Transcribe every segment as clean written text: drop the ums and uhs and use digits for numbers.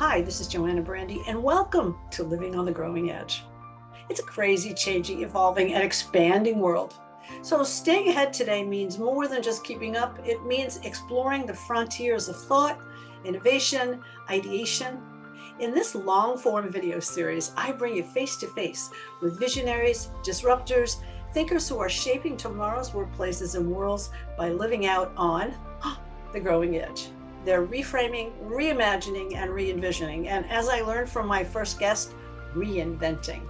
Hi, this is JoAnna Brandi, and welcome to Living on the Growing Edge. It's a crazy, changing, evolving, and expanding world. So staying ahead today means more than just keeping up. It means exploring the frontiers of thought, innovation, ideation. In this long-form video series, I bring you face-to-face with visionaries, disruptors, thinkers who are shaping tomorrow's workplaces and worlds by living out on the growing edge. They're reframing, reimagining, and re-envisioning. And as I learned from my first guest, reinventing.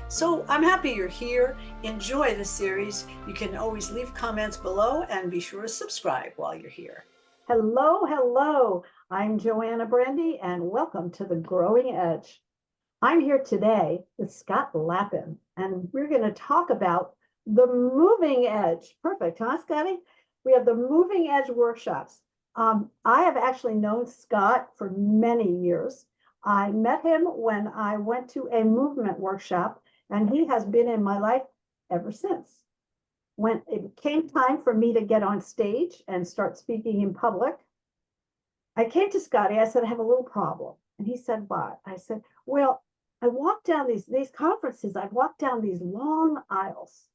So I'm happy you're here. Enjoy the series. You can always leave comments below and be sure to subscribe while you're here. Hello, hello. I'm JoAnna Brandi and welcome to the Growing Edge. I'm here today with Scott Lappin, and we're going to talk about the moving edge. Perfect, huh, Scotty? We have the moving edge workshops. I have actually known Scott for many years. I met him when I went to a movement workshop, and he has been in my life ever since. When it came time for me to get on stage and start speaking in public, I came to Scotty. I said, I have a little problem. And he said, what? I said, well, I walk down these conferences, I walk down these long aisles,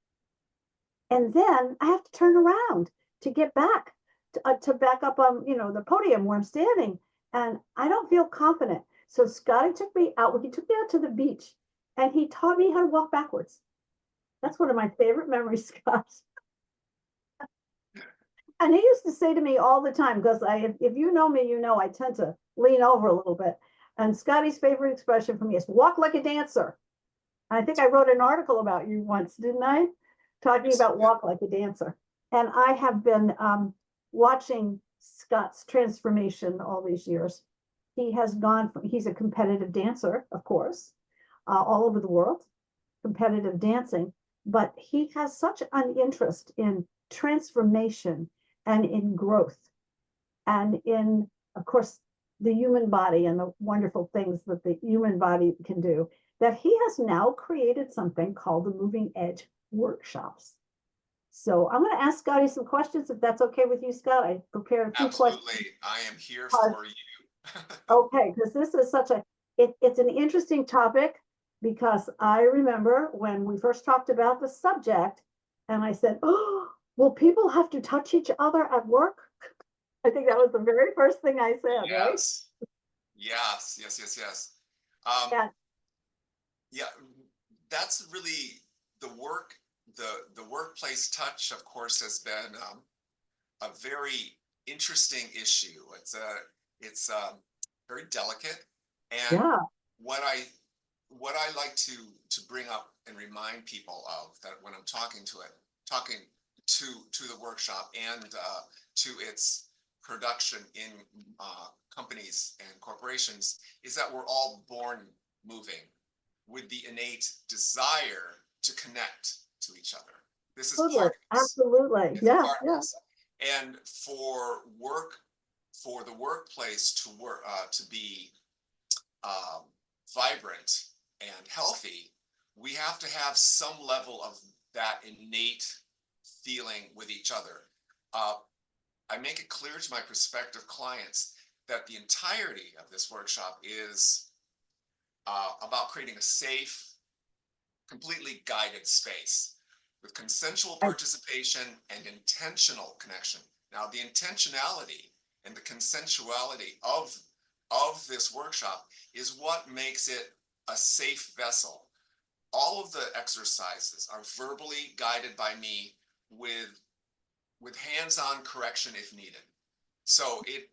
and then I have to turn around to get back to back up on the podium where I'm standing, and I don't feel confident. So Scotty took me out. He took me out to the beach, and he taught me how to walk backwards. That's one of my favorite memories, Scott. And he used to say to me all the time, because if you know me, you know I tend to lean over a little bit. And Scotty's favorite expression for me is "walk like a dancer." I think I wrote an article about you once, didn't I? Talking about walk like a dancer. And I have been watching Scott's transformation all these years. He has gone from, he's a competitive dancer, of course, all over the world, competitive dancing, but he has such an interest in transformation and in growth and in, of course, the human body and the wonderful things that the human body can do, that he has now created something called the Moving Edge Workshops. So I'm going to ask Scotty some questions, if that's okay with you, Scott. I prepared a few questions. Absolutely. I am here for you. Okay, because this is such a, it's an interesting topic, because I remember when we first talked about the subject, and I said, oh, will people have to touch each other at work? I think that was the very first thing I said, Yes. Right? Yes. Yeah. Yeah, that's really the work. The workplace touch, of course, has been a very interesting issue. It's very delicate, and Yeah. what I like to bring up and remind people of, that when I'm talking to the workshop and to its production in companies and corporations, is that we're all born moving with the innate desire to connect to each other. This is part of this. Absolutely. It's Yeah. part of Yeah. this. And for the workplace to be vibrant and healthy, we have to have some level of that innate feeling with each other. I make it clear to my prospective clients that the entirety of this workshop is about creating a safe, completely guided space with consensual participation and intentional connection. Now, the intentionality and the consensuality of this workshop is what makes it a safe vessel. All of the exercises are verbally guided by me with hands-on correction if needed. So it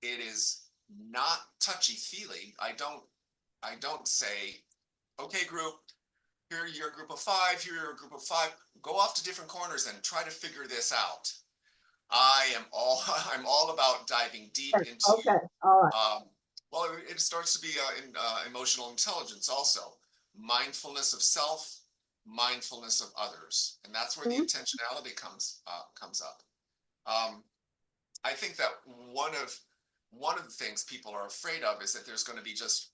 is not touchy-feely. I don't say, okay, group, here you're a group of five, here you're a group of five, go off to different corners and try to figure this out. I'm all about diving deep into, Okay. All right. well, it starts to be in emotional intelligence also, mindfulness of self, mindfulness of others, and that's where the intentionality comes up. I think that one of the things people are afraid of is that there's going to be just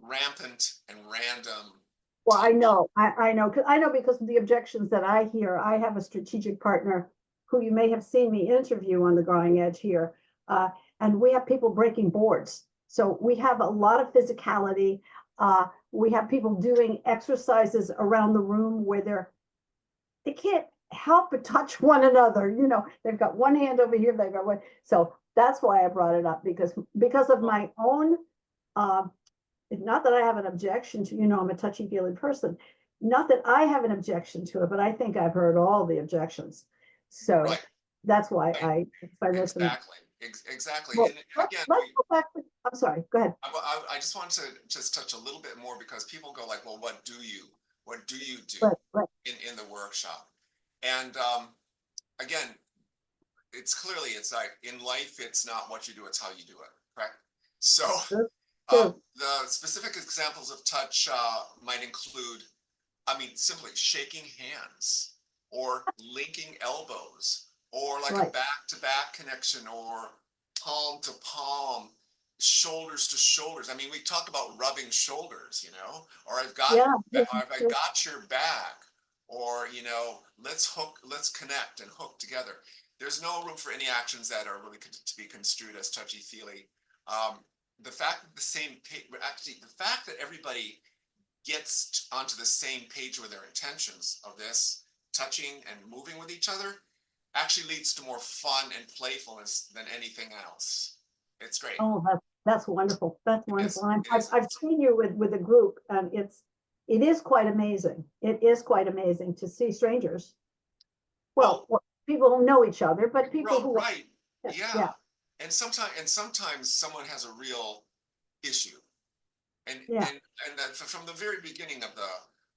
rampant and random. Well, I know, I know, because of the objections that I hear. I have a strategic partner who you may have seen me interview on the Growing Edge here, and we have people breaking boards So we have a lot of physicality. We have people doing exercises around the room where they can't help but touch one another. You know, they've got one hand over here, they've got one. So that's why I brought it up, because of my own, not that I have an objection to, you know, I'm a touchy-feely person. Not that I have an objection to it, but I think I've heard all the objections. So Right, that's why right, I listened. exactly, exactly. Well, And let's again, let's go back to, I'm sorry, go ahead. I just want to just touch a little bit more because people go like, well, what do you do Right. in the workshop? And again, it's like in life, it's not what you do, it's how you do it, correct? So True. True. the specific examples of touch might include, I mean, simply shaking hands or linking elbows or like a Right. back-to-back connection or palm to palm, shoulders to shoulders. I mean, we talk about rubbing shoulders, you know, or Yeah. Yeah. I got your back, or, you know, let's connect and hook together. There's no room for any actions that are really to be construed as touchy-feely. The fact that the fact that everybody gets onto the same page with their intentions of this, touching and moving with each other, actually leads to more fun and playfulness than anything else. It's great. Oh, that's wonderful. That's It wonderful. is. And It is. I've seen you with a group, and it is quite amazing. It is quite amazing to see strangers. Well, Well, people who know each other, but people who, right. yeah, Yeah. And sometimes someone has a real issue. And yeah, and and that from the very beginning of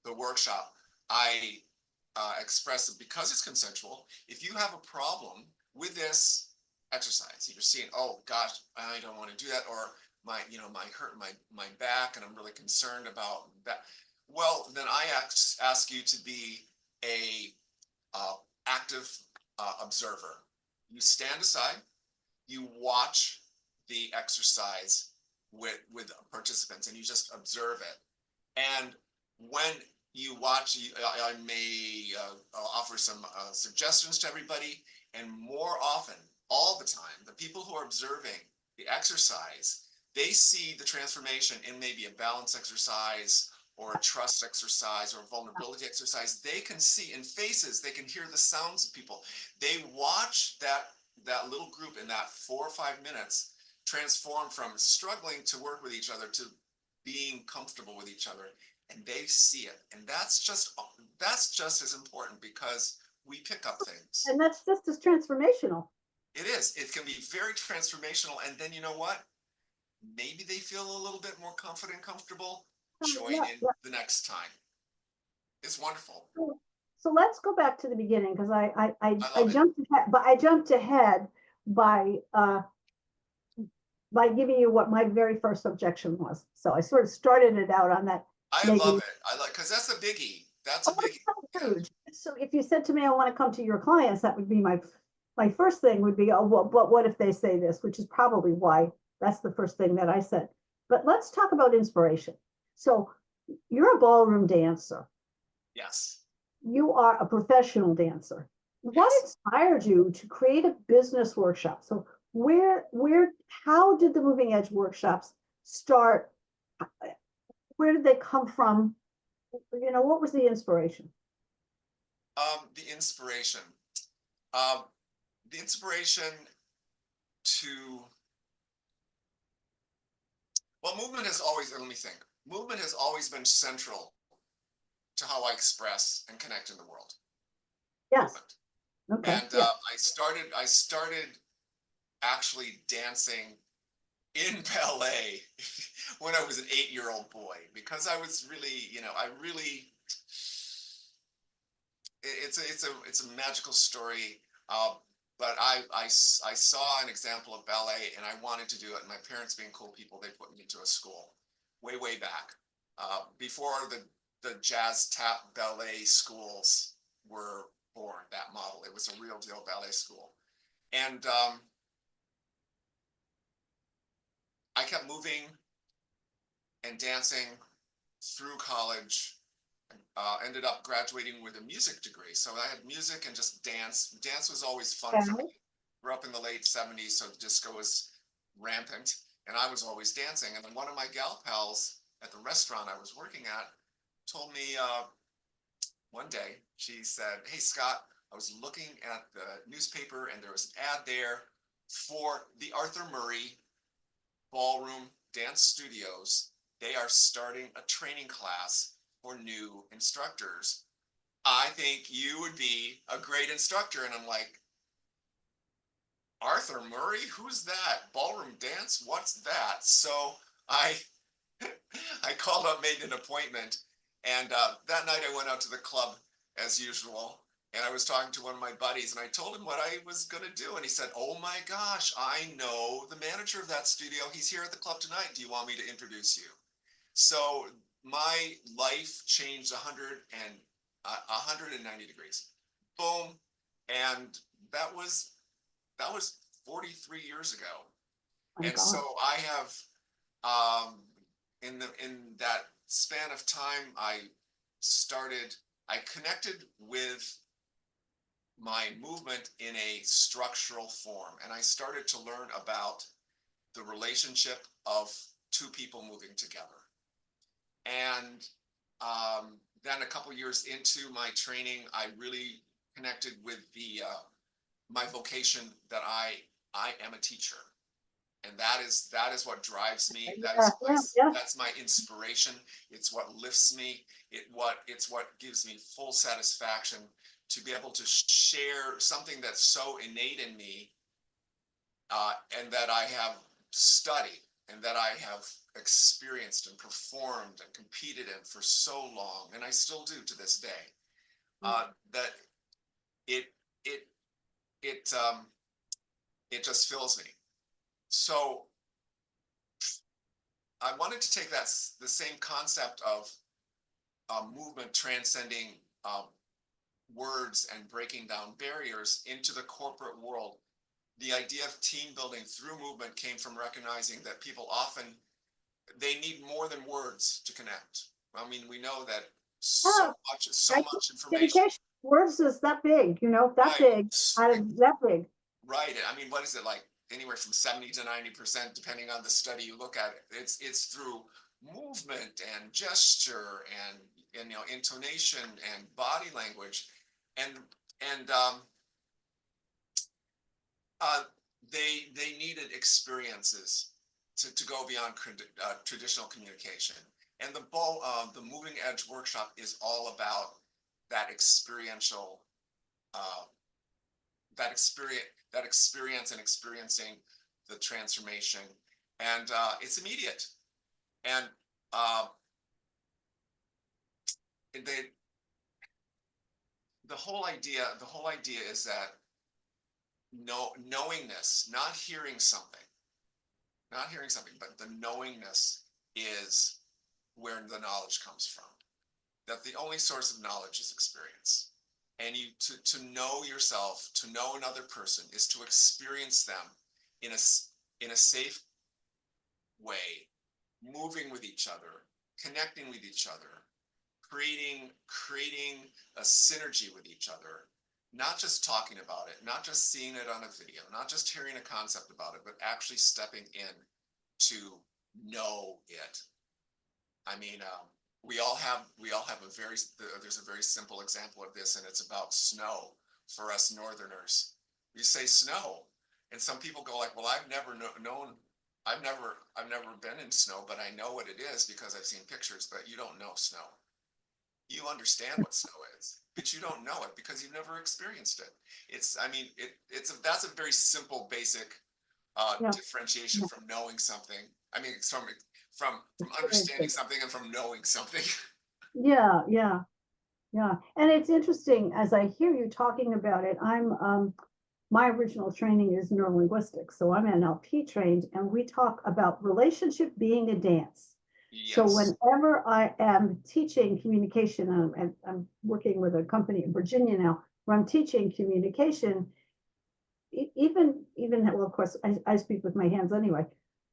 the workshop, I express that because it's consensual, if you have a problem with this exercise, you're seeing, oh gosh, I don't want to do that, or my hurt my back, and I'm really concerned about that. Well, then I ask you to be a active observer. You stand aside, you watch the exercise with participants, and you just observe it. And when you watch, I may offer some suggestions to everybody. And more often, all the time, the people who are observing the exercise, they see the transformation in maybe a balance exercise or a trust exercise or a vulnerability exercise. They can see in faces, they can hear the sounds of people. They watch that little group in that 4 or 5 minutes transform from struggling to work with each other to being comfortable with each other, and they see it. And that's just as important, because we pick up things. and that's just as transformational. It is. It can be very transformational. And then you know what? Maybe they feel a little bit more confident and comfortable. Join Yeah, in yeah. the next time. It's wonderful. So let's go back to the beginning, because I I love it. jumped ahead, but I jumped ahead by by giving you what my very first objection was. So I sort of started it out on that I love negative. it. I like, because that's a biggie. That's a Oh, biggie. it's so Yeah. huge. So if you said to me, I want to come to your clients, that would be my first thing would be, oh, well, but what if they say this, which is probably why that's the first thing that I said. But let's talk about inspiration. So you're a ballroom dancer. Yes. You are a professional dancer. What Yes. inspired you to create a business workshop? So how did the Moving Edge workshops start? Where did they come from? You know, what was the inspiration? The inspiration. Um, the inspiration to well, movement has always, let me think. Movement has always been central to how I express and connect in the world. Yes. Movement. Okay. And Yeah. I started actually dancing in ballet when I was an 8-year-old boy, because I was really, I really, it's a magical story. Uh, but I saw an example of ballet, and I wanted to do it. And my parents, being cool people, they put me into a school way back, before the jazz tap ballet schools were born. That model, it was a real deal ballet school. And I kept moving and dancing through college. Ended up graduating with a music degree. So I had music and just dance. Dance was always fun for me. Okay. Grew up in the late 70s, so disco was rampant. and I was always dancing. And then one of my gal pals at the restaurant I was working at told me one day, she said, "Hey, Scott, I was looking at the newspaper and there was an ad there for the Arthur Murray Ballroom Dance Studios. They are starting a training class for new instructors. I think you would be a great instructor." And I'm like, Arthur Murray? Who's that? Ballroom dance? What's that? So I I called up, made an appointment, and that night I went out to the club as usual. And I was talking to one of my buddies, and I told him what I was going to do. And he said, "Oh my gosh, I know the manager of that studio. He's here at the club tonight. Do you want me to introduce you?" So my life changed 190 degrees. Boom. And that was 43 years ago. My And God. so I have um, in that span of time, I connected with my movement in a structural form, and I started to learn about the relationship of two people moving together. And then a couple years into my training, I really connected with the my vocation that I am a teacher, and that is what drives me. Yeah. That's my inspiration. It's what lifts me. It's what gives me full satisfaction to be able to share something that's so innate in me, and that I have studied and that I have experienced and performed and competed in for so long, and I still do to this day. That it it it it just fills me. So I wanted to take the same concept of movement transcending words and breaking down barriers into the corporate world. The idea of team building through movement came from recognizing that people often they need more than words to connect. I mean, we know that so Yeah. so I much information. communication words is that big, that Right. big, that big. Right. I mean, what is it like? Anywhere from 70 to 90%, depending on the study you look at. It's through movement and gesture and intonation and body language, and and uh, they needed experiences to go beyond traditional communication. And the Moving Edge workshop is all about that experiential uh, that experience and experiencing the transformation, and it's immediate. And uh, they, the whole idea is that knowingness, not hearing something, but the knowingness is where the knowledge comes from. That the only source of knowledge is experience. And to know yourself, to know another person, is to experience them in a safe way, moving with each other, connecting with each other, creating a synergy with each other, not just talking about it, not just seeing it on a video, not just hearing a concept about it, but actually stepping in to know it. I mean, we all have there's a very simple example of this, and it's about snow. For us Northerners, we say snow, and some people go like, "Well, I've never known, I've never been in snow, but I know what it is because I've seen pictures." But you don't know snow. You understand what snow is, but you don't know it because you've never experienced it. I mean, that's a very simple, basic Yeah. differentiation from knowing something. I mean, it's from understanding something and from knowing something. Yeah, yeah, yeah. And it's interesting as I hear you talking about it. My original training is neurolinguistics, so I'm NLP trained, and we talk about relationship being a dance. So Yes. whenever I am teaching communication, and I'm working with a company in Virginia now where I'm teaching communication, even well, of course, I speak with my hands anyway.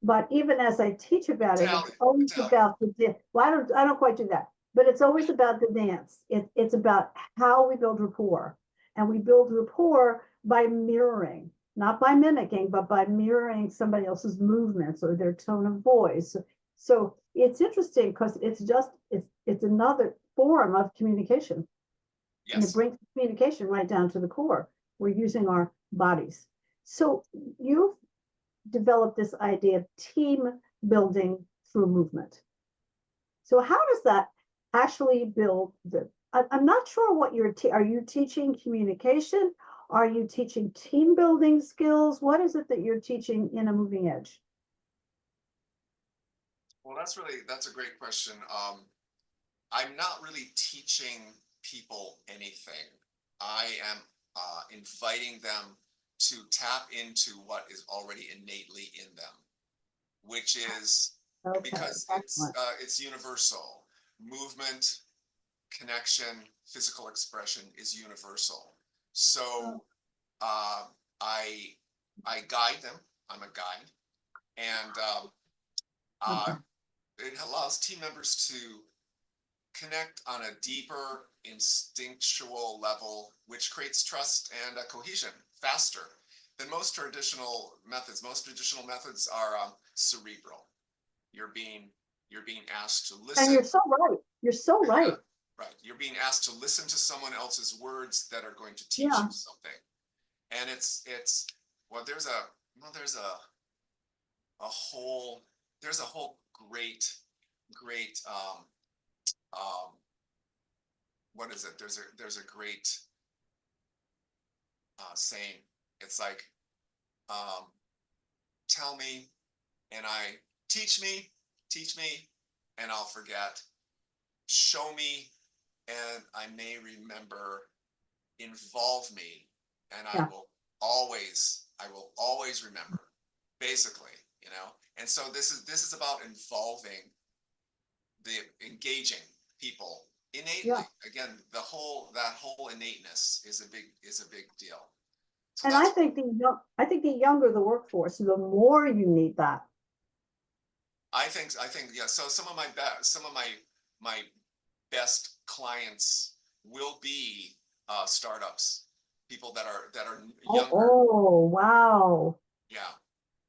But even as I teach about it, it's always Italian. about the well, I don't quite do that, but it's always about the dance. It's about how we build rapport, and we build rapport by mirroring. not by mimicking, but by mirroring somebody else's movements or their tone of voice. So it's interesting because it's another form of communication. And it Yes. brings communication right down to the core. We're using our bodies. So you've developed this idea of team building through movement. So how does that actually build the, I'm not sure what are you teaching communication? Are you teaching team building skills? What is it that you're teaching in a moving edge? Well, that's a great question. I'm not really teaching people anything. I am inviting them to tap into what is already innately in them, which is Okay, because excellent. it's universal. Movement, connection, physical expression is universal. Oh, So uh, I I guide them. I'm a guide, and uh, okay. it allows team members to connect on a deeper instinctual level, which creates trust and cohesion faster than most traditional methods. Most traditional methods are cerebral. You're being you're being asked to And listen. you're so right. You're so Yeah, right. right. You're being asked to listen to someone else's words that are going to teach you Yeah. something. And it's well, a whole there's a whole great um what is it? There's a great saying. It's like, um, tell me, and I teach me, and I'll forget. Show me, and I may remember. Involve me, and Yeah. I will always remember. Basically, you know. And so this is about involving the engaging people innately. Yeah. Again, that whole innateness is a big deal. So And that's I think the younger the workforce, the more you need that. I think yeah. So some of my best clients will be startups, people that are Oh, younger. oh, wow. Yeah,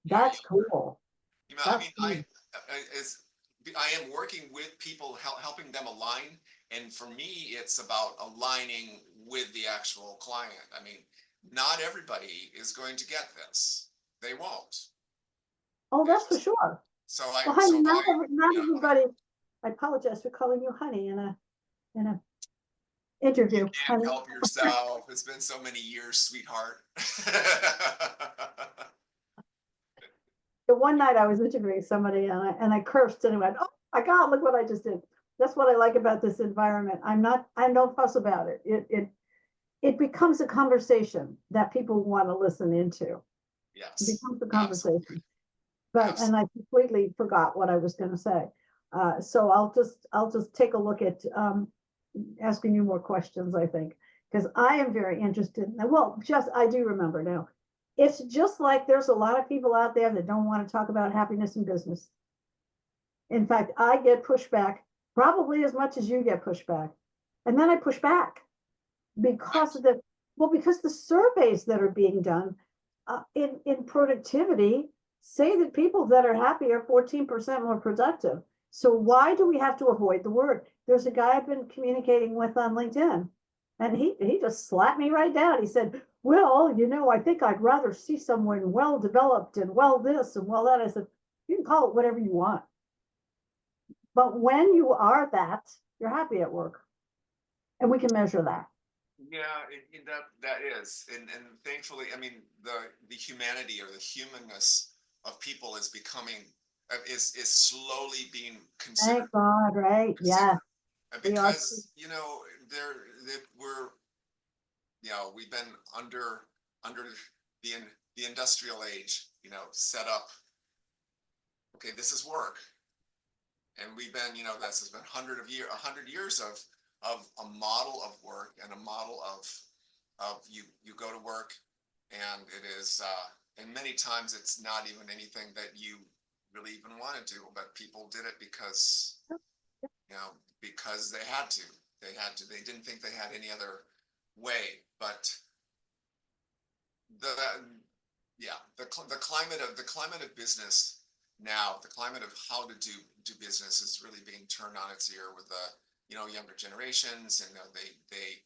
yeah, That's younger. cool. You know, I That's mean, cool. as I am working with people, helping them align, and for me, it's about aligning with the actual client. I mean, not everybody is going to get this. They won't. Oh, It's that's for just sure. so Well, honey, I not you know everybody. I apologize for calling you honey in a you interview, can't honey. help yourself. It's been so many years, sweetheart. The one night I was interviewing somebody and I cursed and I went, "Oh my God, look what I just did." That's what I like about this environment. I don't fuss about it. It becomes a conversation that people want to listen into. It Yes, becomes a absolutely, conversation. But and absolutely. I completely forgot what I was going to say. So I'll just take a look at asking you more questions. I think because I am very interested. Well, just I do remember now. It's just like there's a lot of people out there that don't want to talk about happiness in business. In fact, I get pushback probably as much as you get pushback, and then I push back because Right. of the because the surveys that are being done in productivity say that people that are happy are 14% more productive. So why do we have to avoid the word? There's a guy I've been communicating with on LinkedIn, and he just slapped me right down. He said, well, I think I'd rather see someone well developed and well this and well that. I said, you can call it whatever you want, but when you are that, you're happy at work, and we can measure that. Yeah, that is, and thankfully, I mean, the humanity or the humanness of people is becoming is slowly being Thank God, right? Yeah, considered, we are. because there that we've been under the the industrial age, set up. Okay, this is work, and we've been, this has been 100 years of a model of work and a model of you go to work, and it is and many times it's not even anything that you really even want to do, but people did it because they didn't think they had any other way. But the Yeah, the climate of business now, the climate of how to do business is really being turned on its ear with the younger generations, and they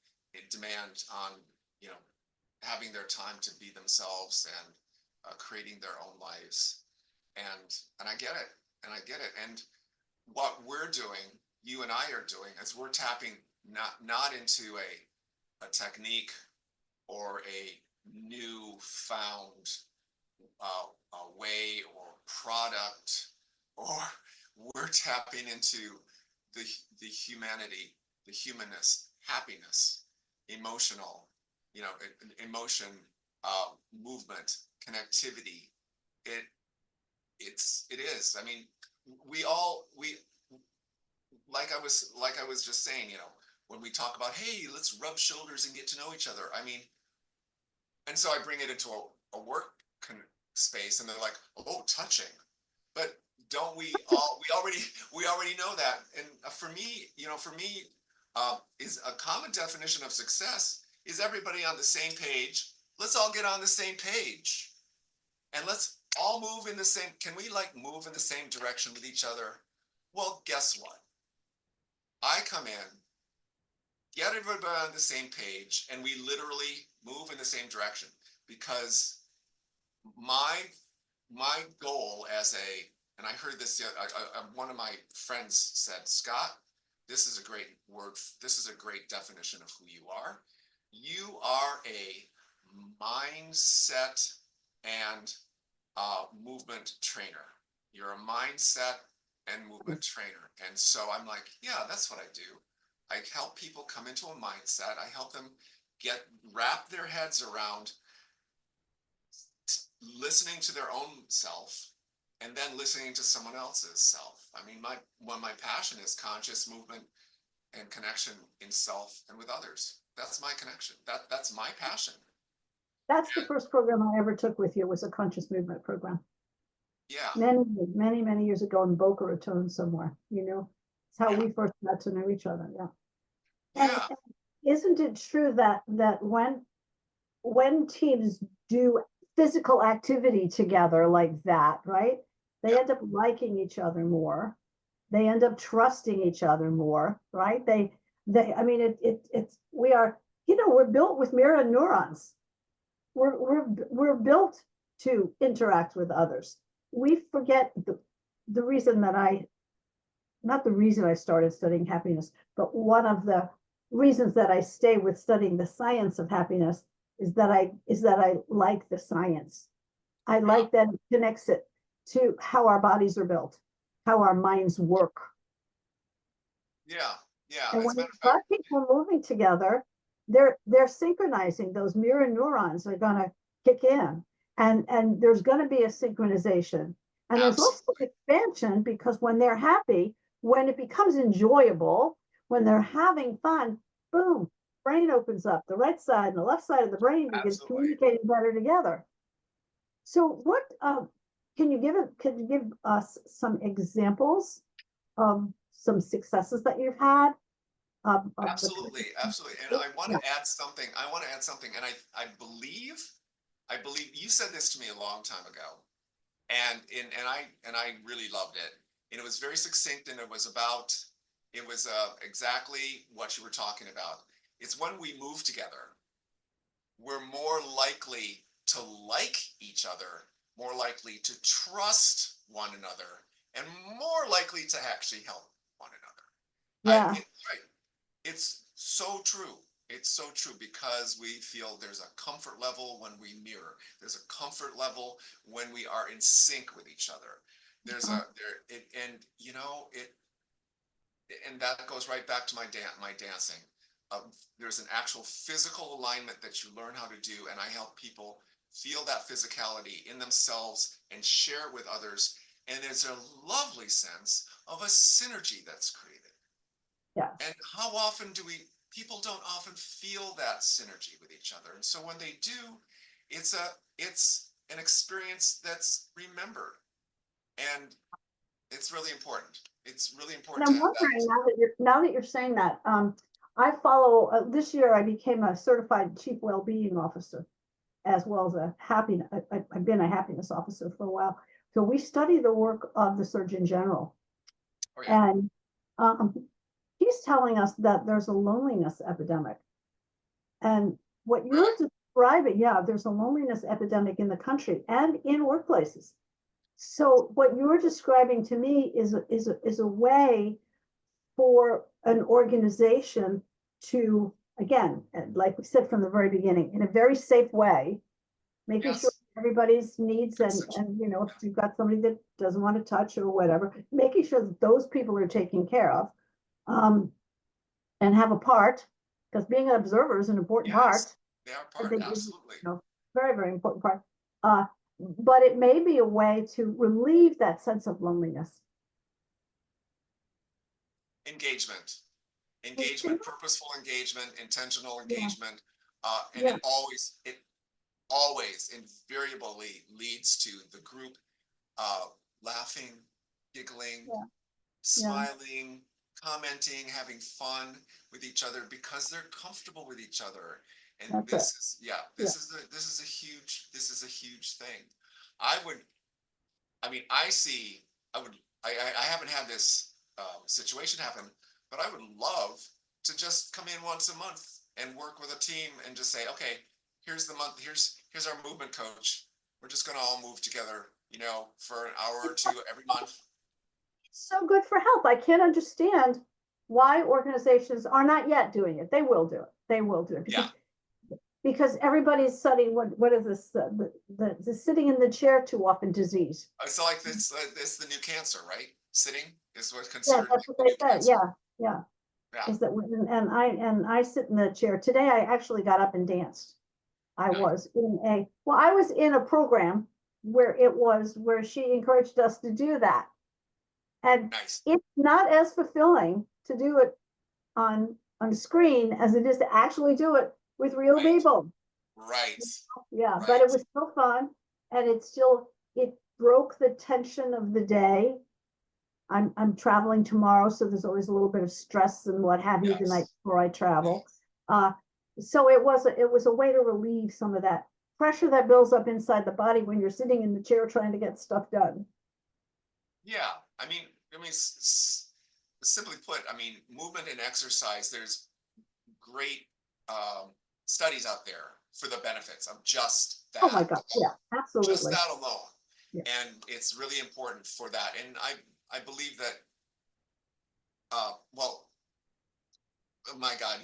demand on you know having their time to be themselves and creating their own lives, and I get it, and what we're doing, you and I are doing, is we're tapping not into a technique or a new found way or product, or we're tapping into the the humanity, the humanness, happiness, emotional, emotion, movement, connectivity. It it is. I mean, we like I was just saying, when we talk about, hey, let's rub shoulders and get to know each other. I mean, and so I bring it into a work space, and they're like, "Oh, touching," but don't we already know that? And for me, is a common definition of success is everybody on the same page. Let's all get on the same page, and let's all move in the same. Can we like move in the same direction with each other? Well, guess what? I come in, get everybody on the same page, and we literally move in the same direction, because my my goal as a, and I heard this, one of my friends said, Scott, this is a great word, this is a great definition of who you are. You are a mindset and movement trainer. You're a mindset and movement trainer. And so I'm like, yeah, that's what I do. I help people come into a mindset. I help them wrap their heads around listening to their own self, and then listening to someone else's self. I mean, my passion is conscious movement and connection in self and with others. That's my connection. That's my passion. That's the first program I ever took with you, was a conscious movement program. Yeah. Many years ago in Boca Raton somewhere, It's how Yeah. we first got to know each other. Yeah. Yeah. And isn't it true that when teams do physical activity together like that, right? They Yeah. end up liking each other more. They end up trusting each other more, right? I mean, it's we are, we're built with mirror neurons. We're built to interact with others. We forget the reason that not the reason I started studying happiness, but one of the reasons that I stay with studying the science of happiness is that I like the science. I like that it connects it to how our bodies are built, how our minds work. Yeah. Yeah. And As when a matter you've of fact, got people moving together, they're synchronizing. Those mirror neurons are going to kick in, and there's going to be a synchronization, and there's also absolutely. expansion, because when they're happy, when it becomes enjoyable, when they're having fun, boom, brain opens up. The right side and the left side of the brain begins Absolutely. communicating better together. So, what can you give us some examples of some successes that you've had of the Absolutely, absolutely. And I want yeah. to add something. I want to add something. And I believe you said this to me a long time ago. And I really loved it. And it was very succinct, and it was exactly what you were talking about. It's when we move together, we're more likely to like each other, more likely to trust one another, and more likely to actually help one another. Yeah. Right. It's so true. It's so true, because we feel there's a comfort level when we mirror. There's a comfort level when we are in sync with each other. There's Uh, a there it, and it, and that goes right back to my dancing. There's an actual physical alignment that you learn how to do, and I help people feel that physicality in themselves and share it with others. And there's a lovely sense of a synergy that's created. And yes. how often people don't often feel that synergy with each other. And so when they do, it's an experience that's remembered. And it's really important. It's really And important to I'm have that. wondering, now that you're saying that, I follow this year I became a certified chief well-being officer. as well as a happiness. I've been a happiness officer for a while. So we study the work of the Surgeon General. Oh, yeah. And um, he's telling us that there's a loneliness epidemic. And what Really? you're describing, yeah, there's a loneliness epidemic in the country and in workplaces. So what you're describing to me is a way for an organization to, again, like we said from the very beginning, in a very safe way, making sure Yes. everybody's needs Consent. and if you've got somebody that doesn't want to touch or whatever, making sure that those people are taken care of, um, and have a part, because being an observer is an important part. Yes, they are I part, think is, absolutely. very, very important part. Uh, but it may be a way to relieve that sense of loneliness. Engagement, Okay. purposeful engagement, intentional Yeah, engagement, and yeah, it always invariably leads to the group uh, laughing, giggling, yeah, yeah. smiling, commenting, having fun with each other because they're comfortable with each other. And That's it. this is, yeah, Yeah. this is a huge thing. I would, I mean, I see, I would, I haven't had this situation happen, but I would love to just come in once a month and work with a team and just say, okay, here's the month, here's our movement coach. We're just going to all move together, for an hour or two every month. So good for health. I can't understand why organizations are not yet doing it. They will do it. They will do it Yeah. because everybody's studying what is this the sitting in the chair too often disease. So like this the new cancer, right? Sitting is what's Yeah, considered that's what the they new said. cancer. Yeah, yeah. Yeah. Is that and I sit in the chair today. I actually got up and danced. Nice. I was in a program where she encouraged us to do that. And Nice. it's not as fulfilling to do it on a screen as it is to actually do it with real Right. people. Right. Yeah, but it Right. was still fun, and it broke the tension of the day. I'm traveling tomorrow, so there's always a little bit of stress and what have you the night Yes. before I travel. Yes. So it was a way to relieve some of that pressure that builds up inside the body when you're sitting in the chair trying to get stuff done. Yeah. Simply put, movement and exercise, there's great studies out there for the benefits of just Oh my that God, alone. yeah, Just absolutely. that alone. Yeah. And it's really important for that. And I believe that well, oh my God,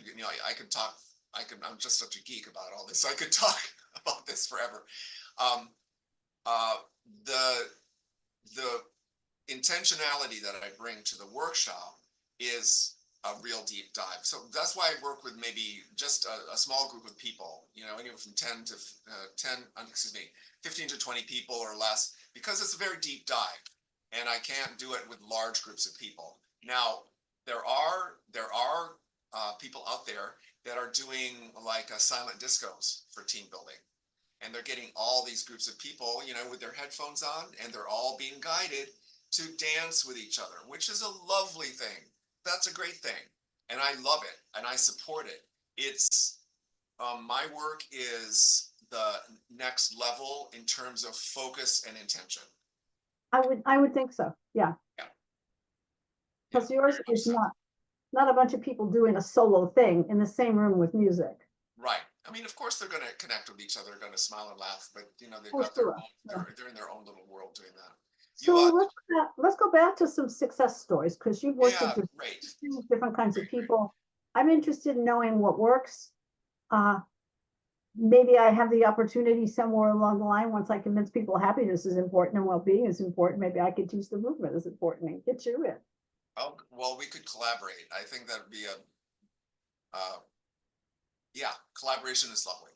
I could talk. I'm just such a geek about all this. So I could talk about this forever. Um, uh, the the intentionality that I bring to the workshop is a real deep dive. So that's why I work with maybe just a small group of people. Anywhere from 10 to 15 to 20 people or less, because it's a very deep dive, and I can't do it with large groups of people. Now, there are people out there that are doing like silent discos for team building, and they're getting all these groups of people, with their headphones on, and they're all being guided to dance with each other, which is a lovely thing. That's a great thing, and I love it, and I support it. It's my work is the next level in terms of focus and intention. I would think so. Yeah, Yeah, yeah, because yours very much is so. not a bunch of people doing a solo thing in the same room with music. Right. Of course, they're going to connect with each other, going to smile and laugh, but they've Oh, got their sure. own. Sure. They're in their own little world doing that. You So let's go back to some success stories because you've worked with Yeah, great, different kinds of great. people. I'm interested in knowing what works. Uh, Maybe I have the opportunity somewhere along the line once I convince people happiness is important and well-being is important. Maybe I could teach the movement is important and get you in. Oh, well, we could collaborate. I think that would be uh, yeah, collaboration is lovely.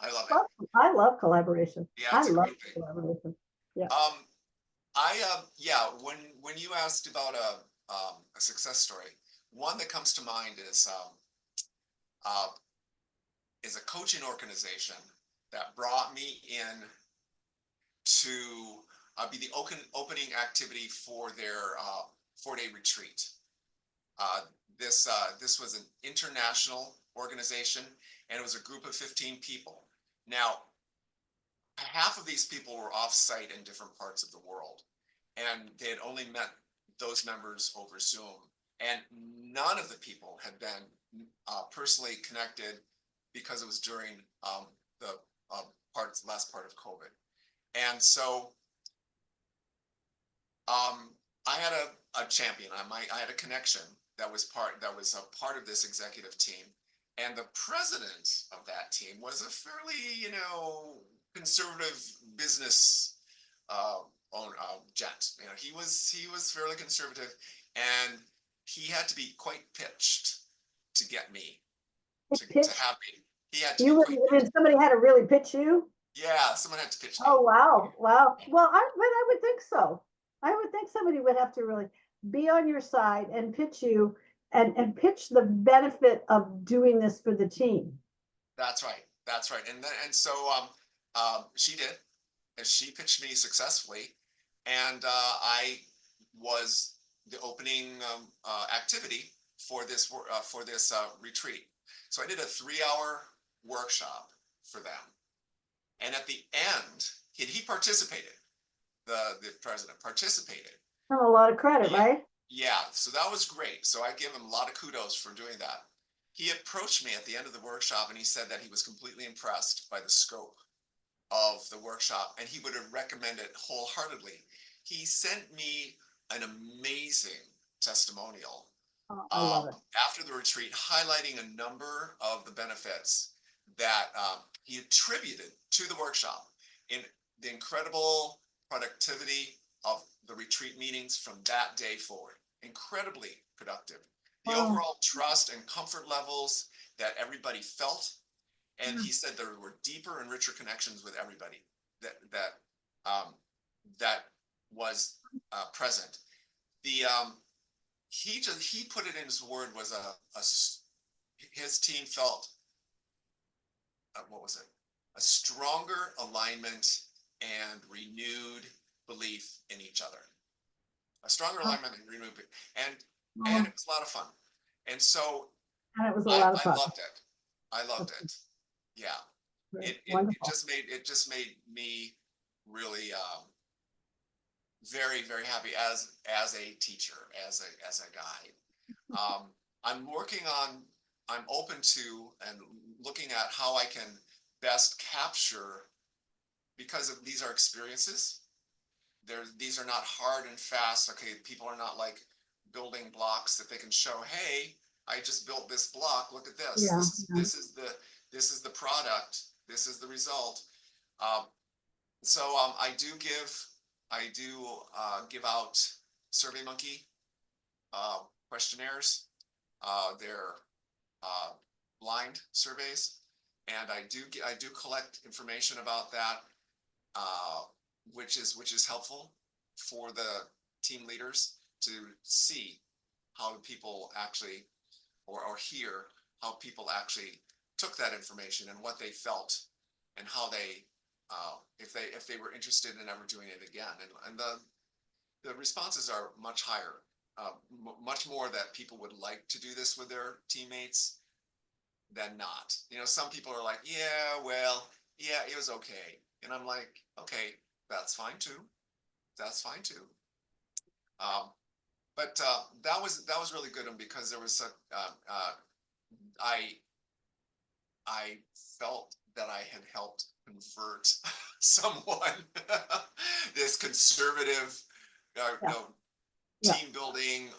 I love it. I love collaboration. Yeah, I it's a love great thing. collaboration. Yeah. Yeah, when you asked about a success story, one that comes to mind uh, is a coaching organization that brought me in to be the opening activity for their 4-day retreat. Uh, this was an international organization, and it was a group of 15 people. Now, half of these people were off-site in different parts of the world, and they had only met those members over Zoom, and none of the people had been personally connected because it was during the last part of COVID. And so I had a champion. I had a connection that was a part of this executive team, and the president of that team was a fairly, conservative business gent. He was fairly conservative, and he had to be quite pitched to get me to have me. He had to be quite. Somebody had to really pitch you. Yeah, someone had to pitch me. Oh wow, wow. Well, I would think so. I would think somebody would have to really be on your side and pitch you and pitch the benefit of doing this for the team. That's right. That's right. And so she did, and she pitched me successfully, and I was the opening activity for this retreat. So I did a 3-hour workshop for them, and at the end, he participated. The president participated. Oh, a lot of credit, right? Yeah, so that was great. So I give him a lot of kudos for doing that. He approached me at the end of the workshop, and he said that he was completely impressed by the scope of the workshop, and he would recommend it wholeheartedly. He sent me an amazing testimonial I love it. after the retreat, highlighting a number of the benefits that he attributed to the workshop in the incredible productivity of the retreat meetings from that day forward. Incredibly productive. The overall trust and comfort levels that everybody felt, and he said there were deeper and richer connections with everybody that was present. He put it in his word was his team felt what was it? A stronger alignment and renewed belief in each other. A stronger alignment and renewed, and it was a lot of fun. And so it was a lot of fun. I loved it. I loved it. Yeah. It just made me really very, very happy as a teacher, as a guide. I'm open to and looking at how I can best capture, because these are experiences. These are not hard and fast. Okay, people are not like building blocks that they can show. Hey, I just built this block. Look at this. Yeah, this is the product. This is the result. So I do give out SurveyMonkey questionnaires. They're blind surveys, and I do collect information about that, which is helpful for the team leaders to see how people actually or hear how people actually took that information and what they felt, and how they if they were interested in ever doing it again. And the responses are much higher, much more that people would like to do this with their teammates than not. Some people are like, yeah, well, yeah, it was okay. And I'm like, okay, that's fine too. That's fine too. But that was really good, and because there was I felt that I had helped convert someone. This conservative, team building.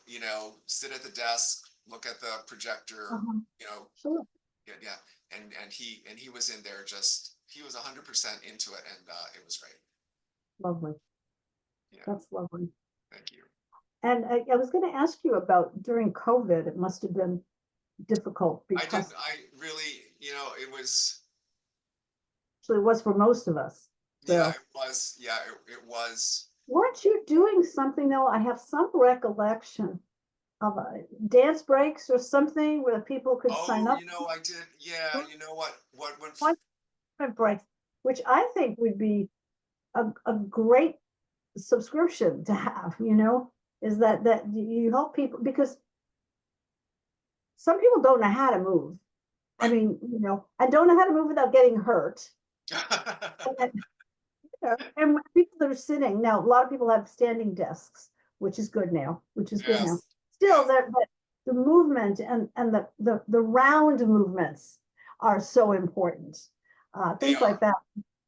Sit at the desk, look at the projector. Sure. Yeah, and he was in there. He was 100% into it, and it was great. Lovely. Yeah. That's lovely. Thank you. And I was going to ask you about during COVID. It must have been difficult because I really, it was. Actually, it was for most of us. So. Yeah, it was. Yeah, it was. Weren't you doing something though? I have some recollection of dance breaks or something where people could sign up. I did. Yeah, you know what went breaks, which I think would be a great subscription to have. Is that you help people, because some people don't know how to move. I mean, and don't know how to move without getting hurt. And, and people that are sitting now, a lot of people have standing desks, which is good now, which is good now. Yes, Still, yes, that but the movement and the round movements are so important. they Things like are. that.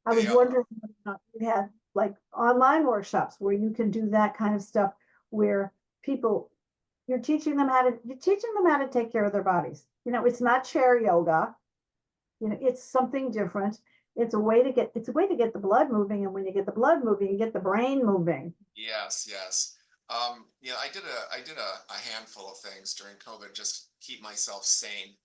I They was are. wondering if you had like online workshops where you can do that kind of stuff, where people you're teaching them how to take care of their bodies. It's not chair yoga. It's something different. It's a way to get the blood moving, and when you get the blood moving, you get the brain moving. Yes, yes. Yeah, I did a handful of things during COVID just to keep myself sane.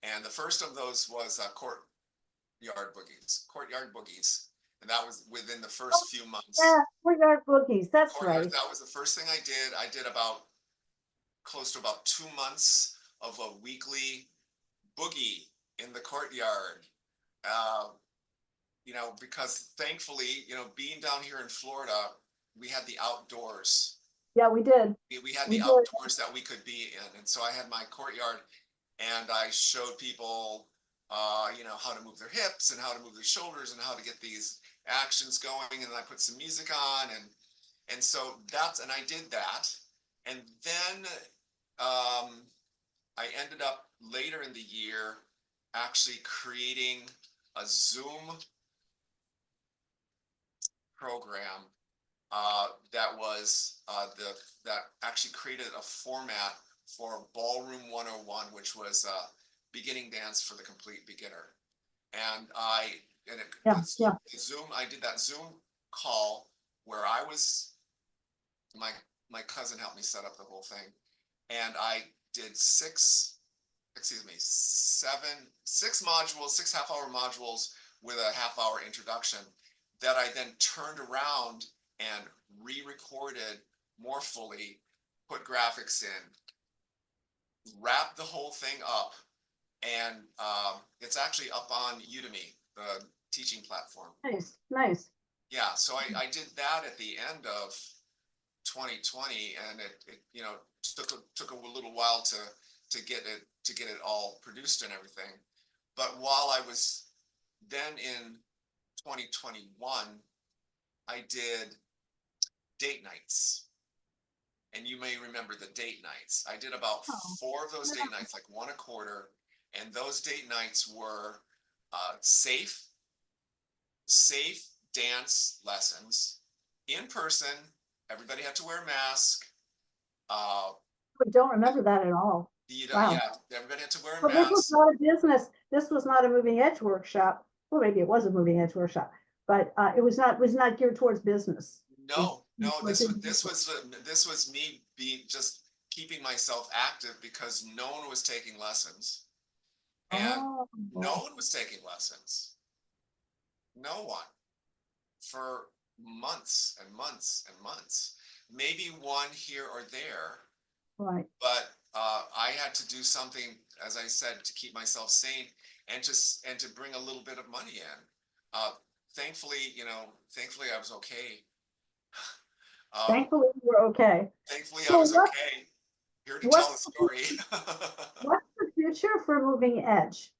And the first of those was courtyard boogies. And that was within the Oh, first few yeah, months. courtyard boogies. That's Courtyard, right. that was the first thing I did. I did about close to about 2 months of a weekly boogie in the courtyard. Uh, because thankfully, being down here in Florida, we had the outdoors. Yeah, we did. We had We the did. outdoors that we could be in. And so I had my courtyard and I showed people, how to move their hips and how to move their shoulders and how to get these actions going. And then I put some music on and so and I did that. And then I ended up later in the year actually creating a Zoom program that actually created a format for Ballroom 101, which was beginning dance for the complete beginner. And Yeah, yeah. the Zoom, I did that Zoom call where my my cousin helped me set up the whole thing, and I did six modules, 6 half-hour modules with a half-hour introduction that I then turned around and re-recorded more fully, put graphics in, wrapped the whole thing up, and it's actually up on Udemy, the teaching platform. Nice, nice. Yeah, so I did that at the end of 2020, and it took a little while to get it all produced and everything. But while I was then in 2021, I did date nights. And you may remember the date nights. I did about Oh, 4 of those date nights, like one a quarter. And those date nights were safe dance lessons in person. Everybody had to wear a mask. Uh, I don't remember that at all. Wow. yeah, everybody had to wear a Well, this was mask. not a business. This was not a moving edge workshop. Well, maybe it was a moving edge workshop, but it was not geared towards business. It was No, no, towards this was me being just keeping myself active because no one was taking lessons. And Oh, no one was taking lessons. No one for months and months and months. Maybe one here or there, right. but I had to do something, as I said, to keep myself sane and to bring a little bit of money in. Uh, thankfully I was okay. Um, Thankfully, we're okay. thankfully I So was okay. Here to tell what's the story. what's the future for moving edge?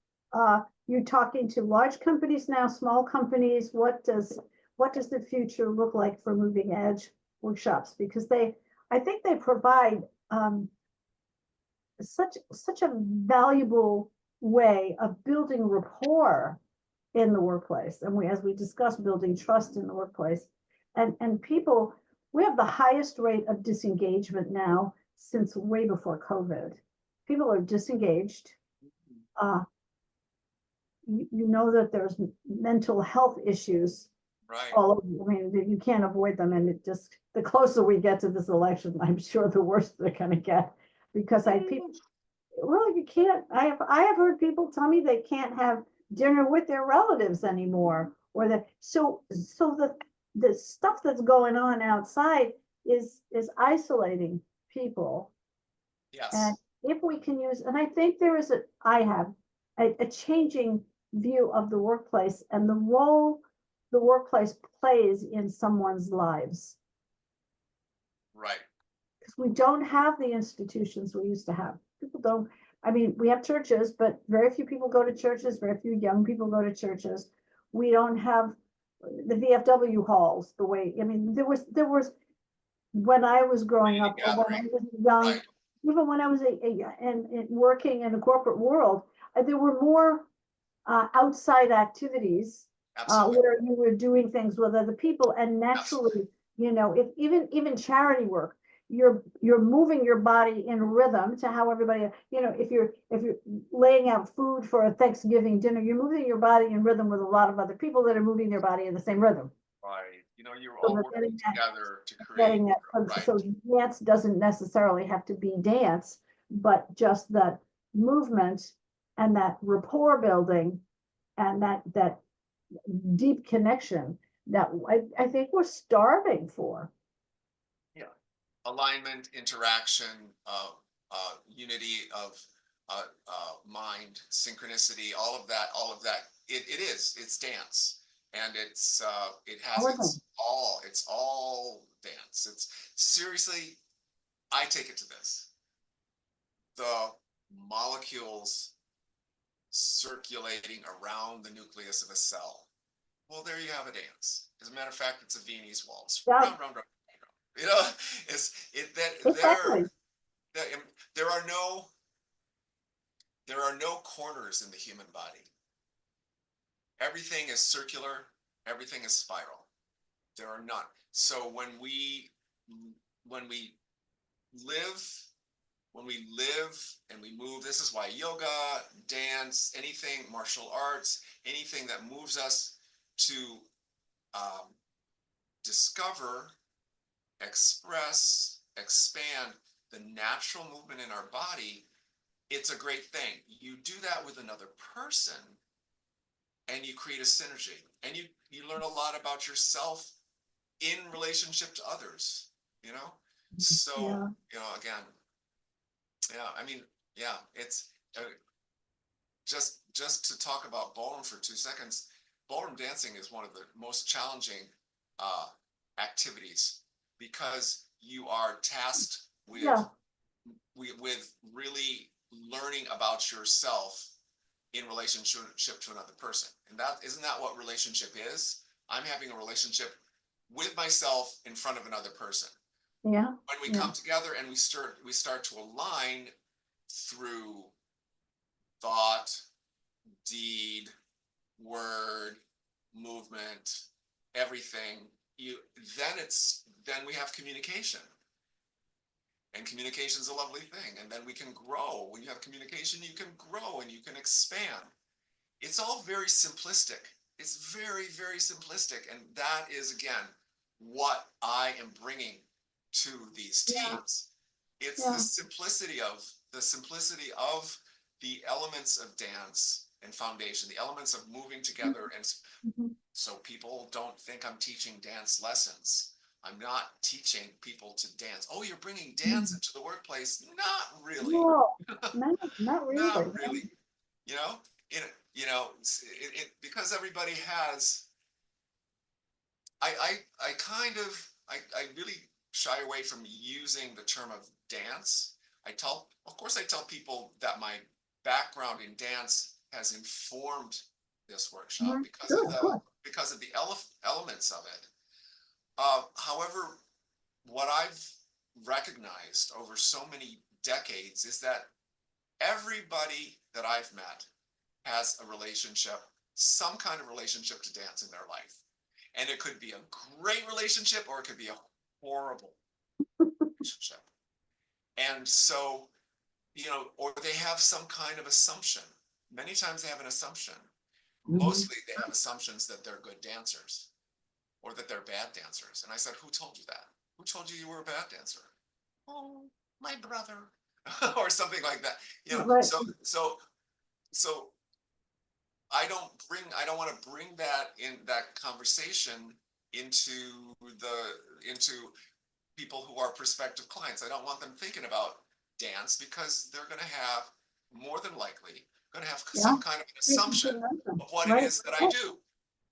You're talking to large companies now, small companies. What does the future look like for moving edge workshops? Because I think they provide such a valuable way of building rapport in the workplace, and as we discussed, building trust in the workplace, and people. We have the highest rate of disengagement now since way before COVID. People are disengaged. Uh, you know that there's mental health issues Right. all over. I mean, you can't avoid them, and the closer we get to this election, I'm sure the worse they're going to get, because people really, you can't. I have heard people tell me they can't have dinner with their relatives anymore, or the stuff that's going on outside is isolating people. And Yes. if we can use, and I think there is I have a changing view of the workplace and the role the workplace plays in someone's lives, Right. because we don't have the institutions we used to have. People don't. I mean, we have churches, but very few people go to churches. Very few young people go to churches. We don't have the VFW halls the way, I mean, there was, when I was growing up, or when I gathering, was young, right? even when I was and working in the corporate world, there were more outside activities Absolutely. where you were doing things with other people, and Yes. naturally, if even charity work, you're moving your body in rhythm to how everybody, if you're laying out food for a Thanksgiving dinner, you're moving your body in rhythm with a lot of other people that are moving their body in the same rhythm. Right. You're So all we're working together to create, getting that. right? So dance doesn't necessarily have to be dance, but just that movement and that rapport building and that deep connection that I think we're starving for. Yeah. Alignment, interaction, unity of mind, synchronicity, all of that. It's dance. And it's all dance. It's seriously, I take it to this. The molecules circulating around the nucleus of a cell. Well, there you have a dance. As a matter of fact, it's a Viennese waltz. Yeah, Round, round, round. You know, exactly. there there are no there are no corners in the human body. Everything is circular, everything is spiral. There are none. So when we live live and we move, this is why yoga, dance, anything, martial arts, anything that moves us to um, discover, express, expand the natural movement in our body, it's a great thing. You do that with another person and you create a synergy, and you learn a lot about yourself in relationship to others, you know? So, Yeah, again, yeah, I mean, yeah, it's just to talk about ballroom for 2 seconds. Ballroom dancing is one of the most challenging uh, activities because you are tasked yeah, with really learning about yourself in relationship to another person. And that isn't that what relationship is? I'm having a relationship with myself in front of another person. yeah, When we yeah, come together and we start to align through thought, deed, word, movement, everything, you then we have communication. And communication is a lovely thing. And then we can grow. When you have communication, you can grow and you can expand. It's all very simplistic. It's very, very simplistic. And that is, again, what I am bringing to these yeah, teams. It's yeah. the simplicity of the elements of dance and foundation, the elements of moving together. And Mhm. so people don't think I'm teaching dance lessons. I'm not teaching people to dance. Oh, you're bringing dance Mhm. into the workplace? Not really. No, no, not Not really. really. You know, in because everybody has. I kind of I really shy away from using the term of dance. Of course, I tell people that my background in dance has informed this workshop Mhm. Sure, of course. because of the elements of it. However, what I've recognized over so many decades is that everybody that I've met has a relationship, some kind of relationship to dance in their life. And it could be a great relationship or it could be a horrible relationship. And so, or they have some kind of assumption. Many times they have an assumption. Mhm. Mostly they have assumptions that they're good dancers or that they're bad dancers. And I said, who told you that? Who told you you were a bad dancer? Oh, my brother. Or something like that. Right. So I don't want to bring that conversation into into people who are prospective clients. I don't want them thinking about dance because they're going to have more than likely going to have Yeah. some kind of an assumption of what it Right. is that I Right. do.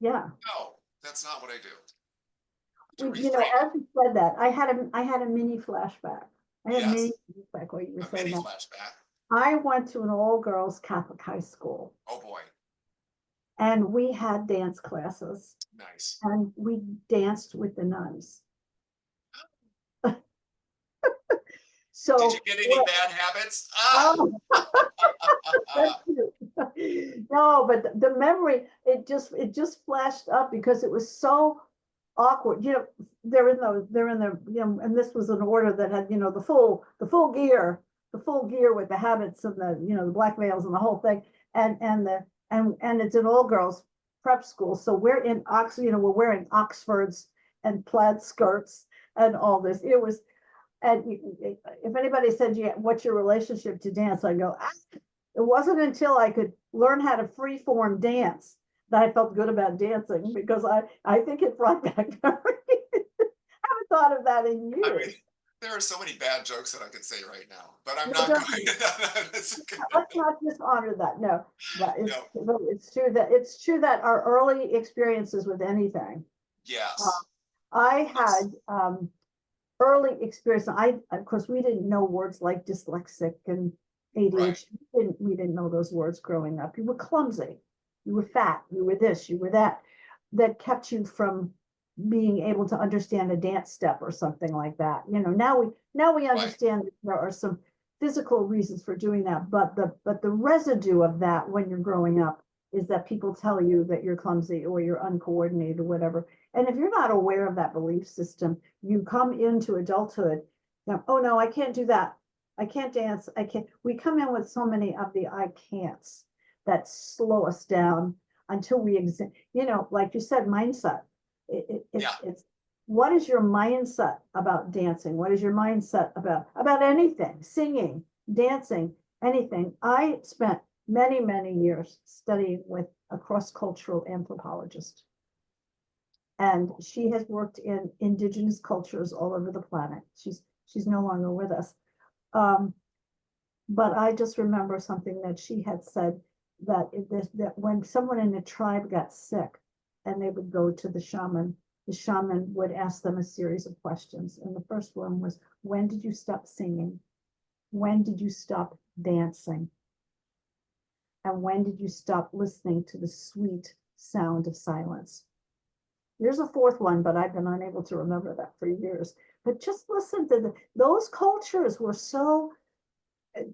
Yeah. No, that's not what I do. To You know, reframe it. as you said that, I had a mini flashback. I had a mini Yes, flashback while you were a saying mini that. flashback. I went to an all-girls Catholic high school. Oh boy. and we had dance classes, Nice. and we danced with the nuns. Did you So get any what? bad habits? Ah! Oh, that's cute. No, but the memory, it just flashed up because it was so awkward. They're in the, and this was an order that had, the full gear with the habits and the black veils and the whole thing. And it's an all girls prep school. So we're wearing Oxfords and plaid skirts and all this. And if anybody said, yeah, what's your relationship to dance? I go, it wasn't until I could learn how to free form dance that I felt good about dancing, because I think it brought back memories. I haven't thought of that in I mean, years. there are so many bad jokes that I could say right now, but I'm No, not don't, going to. That's let's not dishonor that. No, no. but it's true that our early experiences with anything. Uh, Yes. I Yes. had early experience. Of course, we didn't know words like dyslexic and Right. ADHD. We didn't know those words growing up. You were clumsy. You were fat. You were this. You were that. That kept you from being able to understand a dance step or something like that. Now we Right. understand that there are some physical reasons for doing that, but the residue of that when you're growing up is that people tell you that you're clumsy or you're uncoordinated or whatever. And if you're not aware of that belief system, you come into adulthood, oh no, I can't do that. I can't dance. I can't. We come in with so many of the I can'ts that slow us down until like you said, mindset. Yeah. It's what is your mindset about dancing? What is your mindset about anything, singing, dancing, anything? I spent many, many years studying with a cross-cultural anthropologist, and she has worked in indigenous cultures all over the planet. She's no longer with us. Um, but I just remember something that she had said, that when someone in a tribe got sick and they would go to the shaman would ask them a series of questions. And the first one was, when did you stop singing? When did you stop dancing? And when did you stop listening to the sweet sound of silence? There's a fourth one, but I've been unable to remember that for years. But just listen to those cultures were so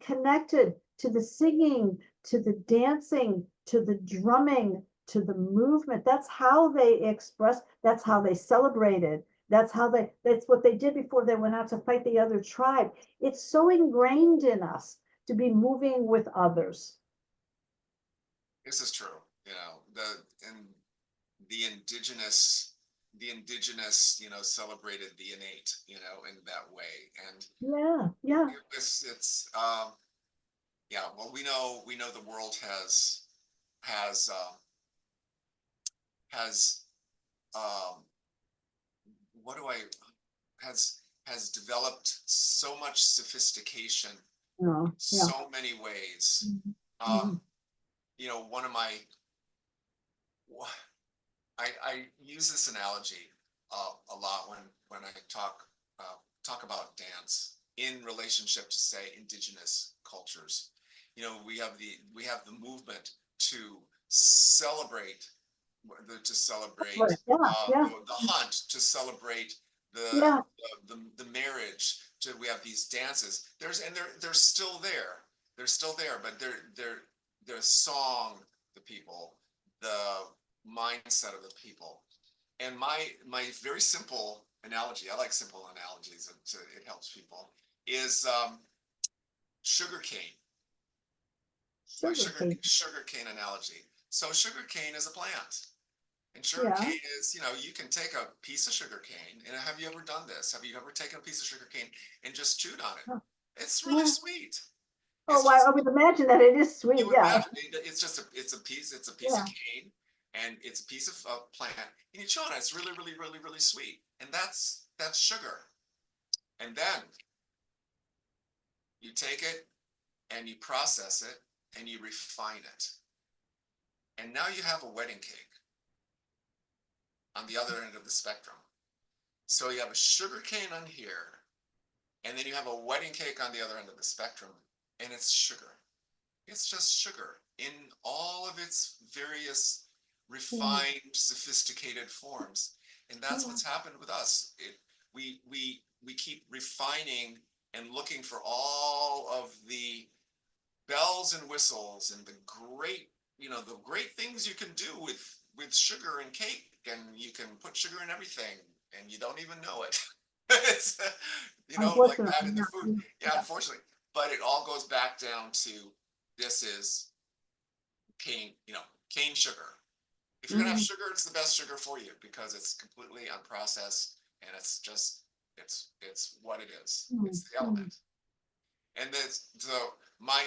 connected to the singing, to the dancing, to the drumming, to the movement. That's how they expressed, that's how they celebrated. That's what they did before they went out to fight the other tribe. It's so ingrained in us to be moving with others. This is true. And the indigenous, celebrated the innate, in that way. And Yeah, yeah. it's yeah, well, we know the world has what do I has developed so much sophistication No, yeah. so many ways. Mhm. Um, Mhm. One of my I use this analogy a lot when I talk about dance in relationship to, say, indigenous cultures. We have the movement to celebrate Right. Yeah, yeah, the hunt, to celebrate the, yeah. the marriage. We have these dances. They're still there. They're still there, but they're song, the people, the mindset of the people. And my very simple analogy, I like simple analogies, it helps people, is sugar cane. My Sugar cane. sugar cane analogy. So sugar cane is a plant. And sugar Yeah. cane is, you can take a piece of sugar cane, and have you ever done this? Have you ever taken a piece of sugar cane and just chewed on it? Huh. It's really Yeah. sweet. Oh, It's wow. I just would imagine that it is you sweet. would Yeah. imagine it's a piece of Yeah. cane, and it's a piece of plant, and you chew on it. It's really, really, really, really sweet, and that's sugar. And then you take it and you process it and you refine it, and now you have a wedding cake on the other end of the spectrum. So you have a sugar cane on here, and then you have a wedding cake on the other end of the spectrum, and it's sugar. It's just sugar in all of its various refined, sophisticated forms. And that's what's happened with us. We keep refining and looking for all of the bells and whistles and the great things you can do with sugar and cake, and you can put sugar in everything and you don't even know it. It's like that in the food. Yeah, unfortunately. But it all goes back down to, this is cane sugar. If you're gonna have sugar, it's the best sugar for you because it's completely unprocessed, and it's what it is. It's the element. And my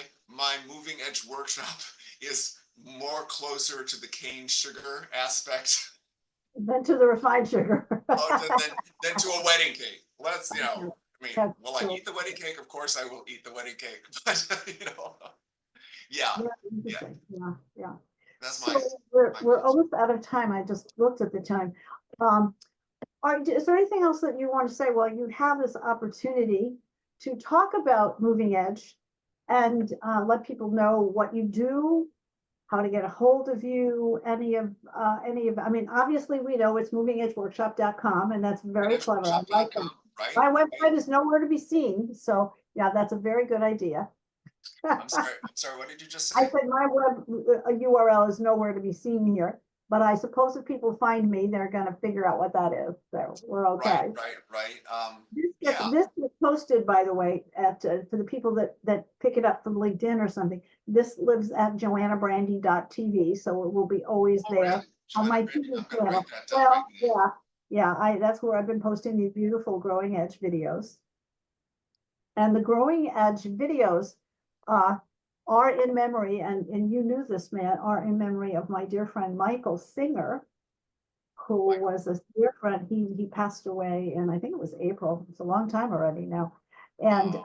moving edge workshop is more closer to the cane sugar aspect Than to the refined sugar. than to a wedding cake. Will I eat the wedding cake? Of course I will eat the wedding cake, but yeah. Yeah. That's so we're almost out of time. I just looked at the time. Is there anything else that you want to say? Well, you have this opportunity to talk about Moving Edge and let people know what you do, how to get a hold of you, obviously we know it's movingedgeworkshop.com, and that's very clever. I like them. Right? My website is nowhere to be seen. So yeah, that's a very good idea. I'm sorry, what did you just say? I said my web URL is nowhere to be seen here, but I suppose if people find me, they're going to figure out what that is. So we're okay. Right. This is posted, by the way, for the people that pick it up from LinkedIn or something. This lives at JoAnnaBrandi.tv, so it will be always there. Really? On my TV channel. That's where I've been posting these beautiful Growing Edge videos. And the Growing Edge videos are in memory, and you knew this man, are in memory of my dear friend Michael Singer, who was a dear friend. He passed away in, I think it was April. It's a long time already now. And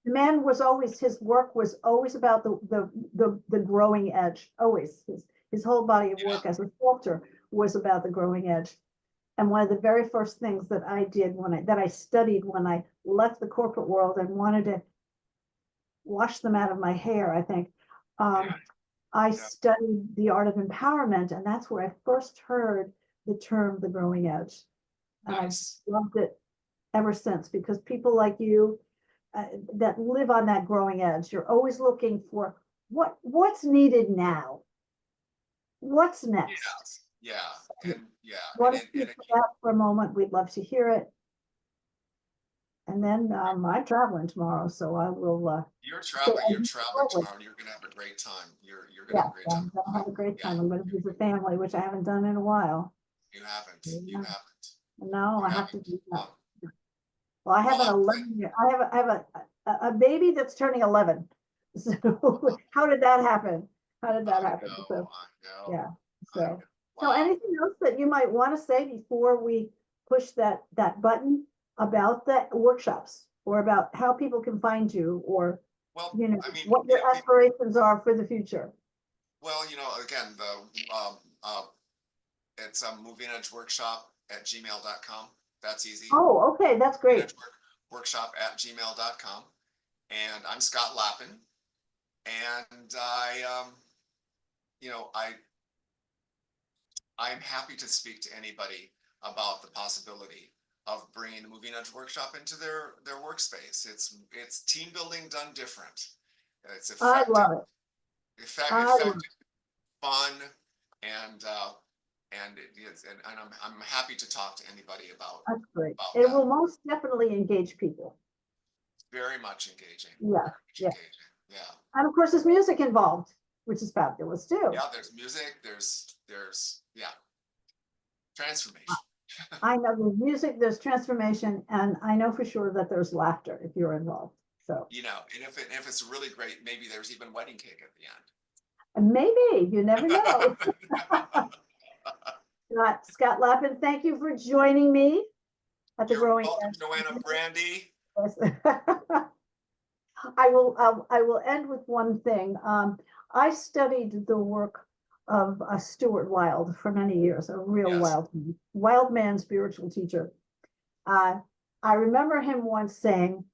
the man was always, his work was always about the growing edge. Always, his whole body of work as a sculptor was about the growing edge. And one of the very first things that I did that I studied when I left the corporate world and wanted to wash them out of my hair, I think, I studied the art of empowerment, and that's where I first heard the term the growing edge. And I've loved it ever since, because people like you that live on that growing edge, you're always looking for what's needed now. What's next? Want to speak to that for a moment? We'd love to hear it. And then I'm traveling tomorrow, so I will. You're traveling tomorrow, and you're going to have a great time. You're going to have a great time. I'm going to have a great time. I'm going to visit family, which I haven't done in a while. You haven't. No, I have to do that. Well, I have an 11-year. I have a baby that's turning 11. So how did that happen? So, yeah. So anything else that you might want to say before we push that button about the workshops, or about how people can find you, or what your aspirations are for the future? Well, again, it's movingedgeworkshop@gmail.com. That's easy. Oh, okay, that's great. Workshop@gmail.com. And I'm Scott Lappin, and I'm happy to speak to anybody about the possibility of bringing the Moving Edge Workshop into their workspace. It's team building done different. It's effective, I love it. effective, fun, and I'm happy to talk to anybody about. That's great. It will most definitely engage people. Very much engaging. Yeah. And of course, there's music involved, which is fabulous too. Yeah, there's music. There's transformation. I know there's music, there's transformation, and I know for sure that there's laughter if you're involved. So and if it's really great, maybe there's even wedding cake at the end. And maybe, you never know. Scott Lappin, thank you for joining me at the Growing Edge. JoAnna, Brandi. I will end with one thing. I studied the work of Stuart Wilde for many years, a real wild man, spiritual teacher. I remember him once saying,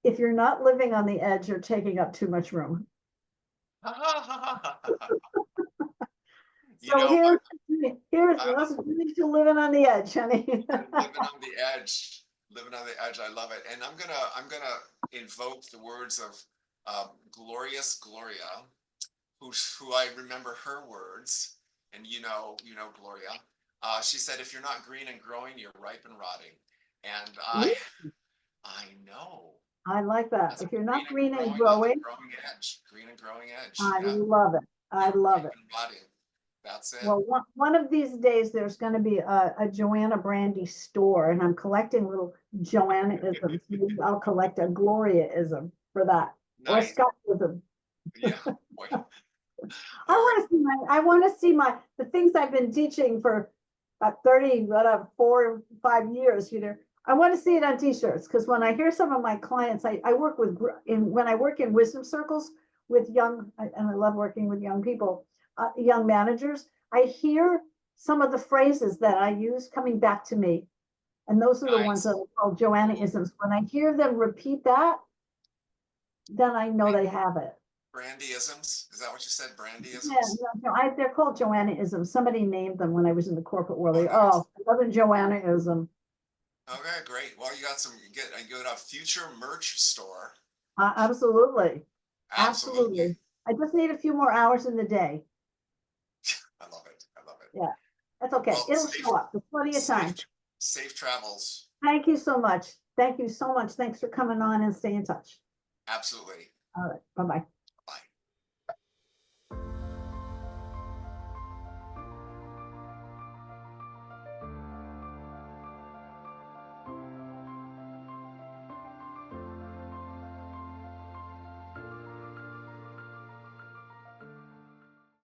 if you're not living on the edge, you're taking up too much room. You So know, here's I'm us to living on the edge, honey. living on the edge, living on the edge. I love it. And I'm gonna invoke the words of glorious Gloria, who I remember her words, and Gloria. She said, "If you're not green and growing, you're ripe and rotting." And I know I like that. that's If you're green not and green and growing on the growing, growing edge, green and growing edge. I Yeah, love it. I you're love ripe it. and rotting. That's it. Well, one of these days there's going to be a JoAnna Brandi store, and I'm collecting little JoAnna-isms. Maybe I'll collect a Gloria-ism for that, or a Nice. Scott-ism. Yeah. Boy. I All right. want to see I want to see the things I've been teaching for about 30, 4, 5 years, I want to see it on t-shirts, because when I hear some of my clients, I work when I work in wisdom circles with and I love working with young people, young managers, I hear some of the phrases that I use coming back to me. And those are the ones that Nice. are called JoAnna-isms. When I hear them repeat that, then I know they have it. Brandyisms. Is that what you said? Yeah, Brandyisms? they're called JoAnna-isms. Somebody named them when I was in the corporate world. Oh, nice. Another JoAnna-ism. Okay, great. Well, you got a future merch store. Absolutely. Absolutely. Absolutely. I just need a few more hours in the day. I love it. I love it. Yeah, that's okay. Well, It'll show up. There's plenty of time. safe travels. Thank you so much. Thank you so much. Thanks for coming on and stay in touch. Absolutely. All right. Bye-bye.